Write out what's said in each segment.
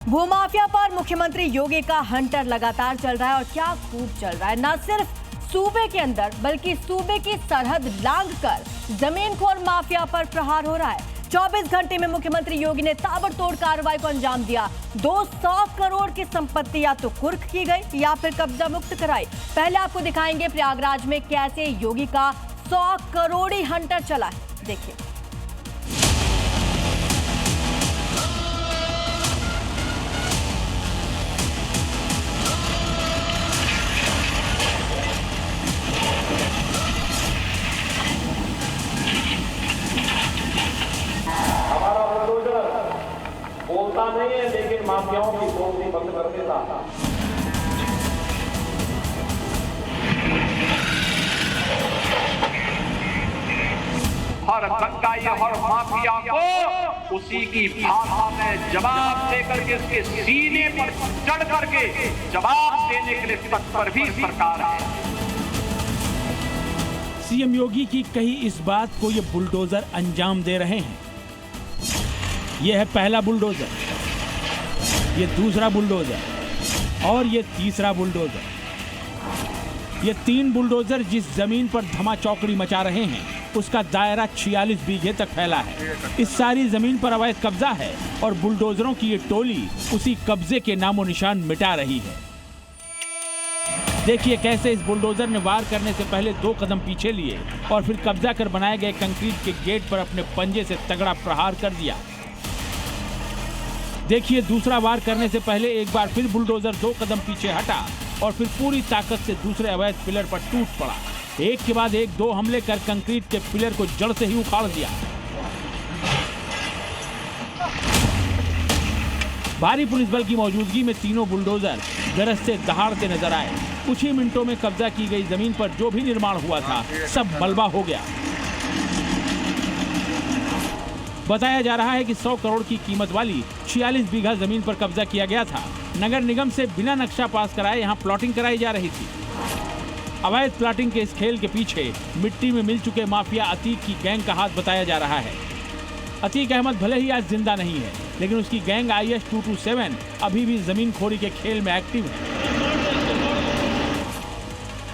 भूमाफिया पर मुख्यमंत्री योगी का हंटर लगातार चल रहा है और क्या खूब चल रहा है। न सिर्फ सूबे के अंदर बल्कि सूबे की सरहद लांघकर जमीनखोर माफिया पर प्रहार हो रहा है। 24 घंटे में मुख्यमंत्री योगी ने ताबड़तोड़ कार्रवाई को अंजाम दिया। 200 करोड़ की संपत्ति या तो कुर्क की गई या फिर कब्जा मुक्त कराई। पहले आपको दिखाएंगे प्रयागराज में कैसे योगी का 100 करोड़ी हंटर चला है, देखिए। बोलता नहीं है लेकिन माफियाओं की बोलती बंद कर देता। हर दंगाई हर माफिया को उसी की भाषा में जवाब देकर के उसके सीने पर चढ़ करके जवाब देने के लिए तत्पर भी सरकार है। सीएम योगी की कही इस बात को ये बुलडोजर अंजाम दे रहे हैं। ये है पहला बुलडोजर, ये दूसरा बुलडोजर और ये तीसरा बुलडोजर। ये 3 बुलडोजर जिस जमीन पर धमाचौकड़ी मचा रहे हैं उसका दायरा 46 बीघे तक फैला है। इस सारी जमीन पर अवैध कब्जा है और बुलडोजरों की ये टोली उसी कब्जे के नामो निशान मिटा रही है। देखिए कैसे इस बुलडोजर ने वार करने से पहले 2 कदम पीछे लिए और फिर कब्जा कर बनाए गए कंक्रीट के गेट पर अपने पंजे से तगड़ा प्रहार कर दिया। देखिए दूसरा वार करने से पहले एक बार फिर बुलडोजर 2 कदम पीछे हटा और फिर पूरी ताकत से दूसरे अवैध पिलर पर टूट पड़ा। एक के बाद एक 2 हमले कर कंक्रीट के पिलर को जड़ से ही उखाड़ दिया। भारी पुलिस बल की मौजूदगी में तीनों बुलडोजर गरजते दहाड़ते नजर आए। कुछ ही मिनटों में कब्जा की गई जमीन पर जो भी निर्माण हुआ था सब मलबा हो गया। बताया जा रहा है कि 100 करोड़ की कीमत वाली 46 बीघा जमीन पर कब्जा किया गया था। नगर निगम से बिना नक्शा पास कराए यहां प्लॉटिंग कराई जा रही थी। अवैध प्लॉटिंग के इस खेल के पीछे मिट्टी में मिल चुके माफिया अतीक की गैंग का हाथ बताया जा रहा है। अतीक अहमद भले ही आज जिंदा नहीं है लेकिन उसकी गैंग IS 227 अभी भी जमीन खोरी के खेल में एक्टिव है।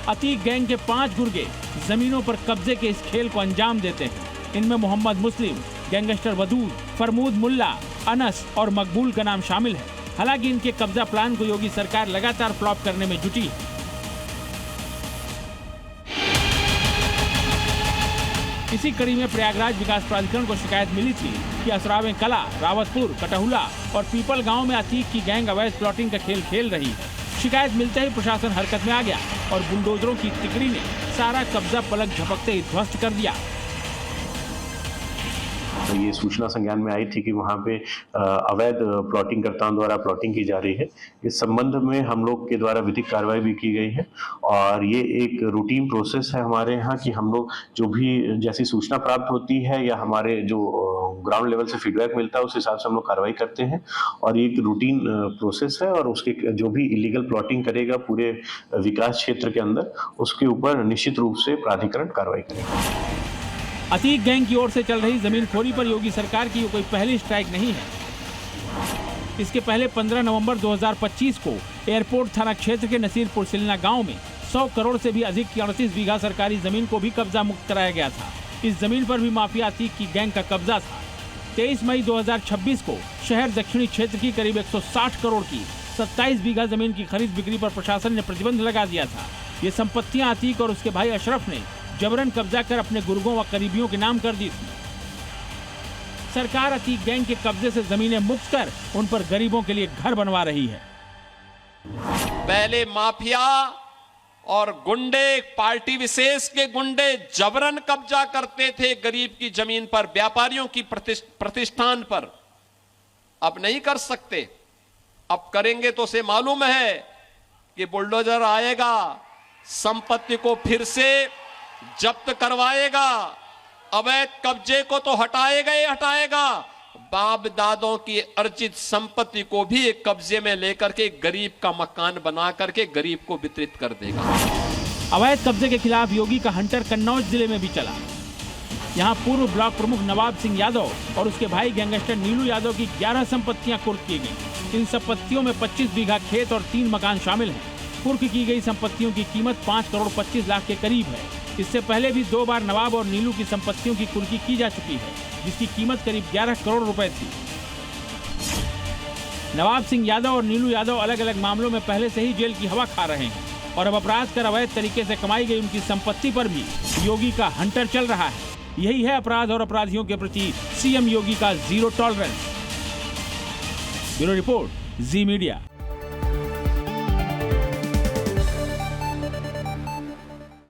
अतीक गैंग के 5 गुर्गे जमीनों पर कब्जे के इस खेल को अंजाम देते हैं। इनमें मोहम्मद मुस्लिम, गैंगस्टर वदूद, फरमूद मुल्ला, अनस और मकबूल का नाम शामिल है। हालांकि इनके कब्जा प्लान को योगी सरकार लगातार फ्लॉप करने में जुटी है। इसी कड़ी में प्रयागराज विकास प्राधिकरण को शिकायत मिली थी कि असरावे कला, रावतपुर, कटहुला और पीपल गांव में अतीक की गैंग अवैध प्लॉटिंग का खेल खेल रही है। शिकायत मिलते ही प्रशासन हरकत में आ गया और बुलडोजरों की टिकड़ी ने सारा कब्जा पलक झपकते ही ध्वस्त कर दिया। ये सूचना संज्ञान में आई थी कि वहाँ पे अवैध प्लॉटिंग कर्ताओं द्वारा प्लॉटिंग की जा रही है। इस संबंध में हम लोग के द्वारा विधिक कार्रवाई भी की गई है और ये एक रूटीन प्रोसेस है हमारे यहाँ कि हम लोग जो भी जैसी सूचना प्राप्त होती है या हमारे जो ग्राउंड लेवल से फीडबैक मिलता है उस हिसाब से हम लोग कार्रवाई करते हैं और ये एक रूटीन प्रोसेस है और उसके जो भी इलीगल प्लॉटिंग करेगा पूरे विकास क्षेत्र के अंदर उसके ऊपर निश्चित रूप से प्राधिकरण कार्रवाई करेगा। अतीक गैंग की ओर से चल रही जमीन खोरी पर योगी सरकार की कोई पहली स्ट्राइक नहीं है। इसके पहले 15 नवंबर 2025 को एयरपोर्ट थाना क्षेत्र के नसीरपुर सिलना गांव में 100 करोड़ से भी अधिक की 38 बीघा सरकारी जमीन को भी कब्जा मुक्त कराया गया था। इस जमीन पर भी माफिया अतीक की गैंग का कब्जा था। 23 मई 2026 को शहर दक्षिणी क्षेत्र की करीब 160 करोड़ की 27 बीघा जमीन की खरीद बिक्री पर प्रशासन ने प्रतिबंध लगा दिया था। ये संपत्तियां अतीक और उसके भाई अशरफ ने जबरन कब्जा कर अपने गुर्गों व करीबियों के नाम कर दी थी। सरकार अतीक गैंग के कब्जे से जमीनें मुक्त कर उन पर गरीबों के लिए घर बनवा रही है। पहले माफिया और गुंडे, पार्टी विशेष के गुंडे जबरन कब्जा करते थे गरीब की जमीन पर, व्यापारियों की प्रतिष्ठान पर। अब नहीं कर सकते। अब करेंगे तो उसे मालूम है कि बुलडोजर आएगा, संपत्ति को फिर से जब्त करवाएगा, अवैध कब्जे को तो हटाएगा ही हटाएगा, बाप दादों की अर्जित संपत्ति को भी एक कब्जे में लेकर के गरीब का मकान बना करके गरीब को वितरित कर देगा। अवैध कब्जे के खिलाफ योगी का हंटर कन्नौज जिले में भी चला। यहां पूर्व ब्लॉक प्रमुख नवाब सिंह यादव और उसके भाई गैंगस्टर नीलू यादव की 11 संपत्तियां कुर्क की गई। इन संपत्तियों में 25 बीघा खेत और 3 मकान शामिल हैं। कुर्क की गई संपत्तियों की कीमत 5 करोड़ 25 लाख के करीब है। इससे पहले भी 2 बार नवाब और नीलू की संपत्तियों की कुर्की की जा चुकी है, जिसकी कीमत करीब 11 करोड़ रुपए थी। नवाब सिंह यादव और नीलू यादव अलग अलग मामलों में पहले से ही जेल की हवा खा रहे हैं और अब अपराध कर अवैध तरीके से कमाई गई उनकी संपत्ति पर भी योगी का हंटर चल रहा है। यही है अपराध और अपराधियों के प्रति सीएम योगी का जीरो टॉलरेंस। ब्यूरो रिपोर्ट, जी मीडिया।